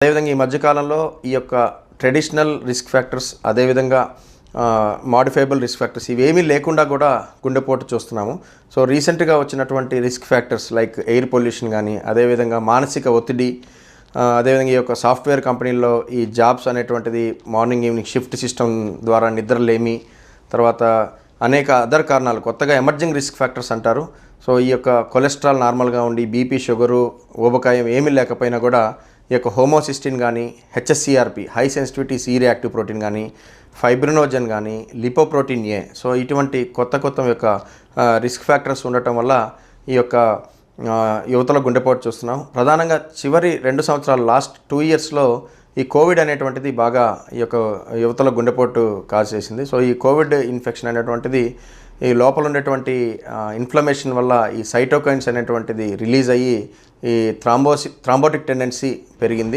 అదేవిధంగా ఈ మధ్య కాలంలో ఈ యొక్క ట్రెడిషనల్ రిస్క్ ఫ్యాక్టర్స్ అదేవిధంగా మోడిఫైబుల్ రిస్క్ ఫ్యాక్టర్స్ ఇవేమీ లేకుండా కూడా గుండెపోటు చూస్తున్నాము. సో రీసెంట్గా వచ్చినటువంటి risk factors like air pollution కానీ, అదేవిధంగా మానసిక ఒత్తిడి, అదేవిధంగా ఈ యొక్క సాఫ్ట్వేర్ కంపెనీల్లో ఈ జాబ్స్ అనేటువంటిది మార్నింగ్ ఈవినింగ్ షిఫ్ట్ సిస్టమ్ ద్వారా నిద్రలేమి, తర్వాత అనేక అదర్ కారణాలు కొత్తగా ఎమర్జింగ్ రిస్క్ ఫ్యాక్టర్స్ అంటారు. సో ఈ యొక్క కొలెస్ట్రాల్ నార్మల్గా ఉండి బీపీ, షుగరు, ఊబకాయం ఏమీ లేకపోయినా కూడా ఈ యొక్క హోమోసిస్టిన్ కానీ, HSCRP high sensitivity C reactive protein కానీ, ఫైబ్రినోజన్ కానీ, లిపోప్రోటీన్ ఏ, సో ఇటువంటి కొత్త యొక్క రిస్క్ ఫ్యాక్టర్స్ ఉండటం వల్ల ఈ యొక్క యువతలో గుండెపోటు చూస్తున్నాం. ప్రధానంగా చివరి 2 సంవత్సరాలు లాస్ట్ 2 ఇయర్స్లో ఈ కోవిడ్ అనేటువంటిది బాగా ఈ యొక్క యువతలో గుండెపోటు కాజ్ చేసింది. సో ఈ కోవిడ్ ఇన్ఫెక్షన్ అనేటువంటిది ఈ లోపల ఉండేటువంటి ఇన్ఫ్లమేషన్ వల్ల ఈ సైటోకైన్స్ అనేటువంటిది రిలీజ్ అయ్యి ఈ థ్రాంబోటిక్ టెండెన్సీ పెరిగింది.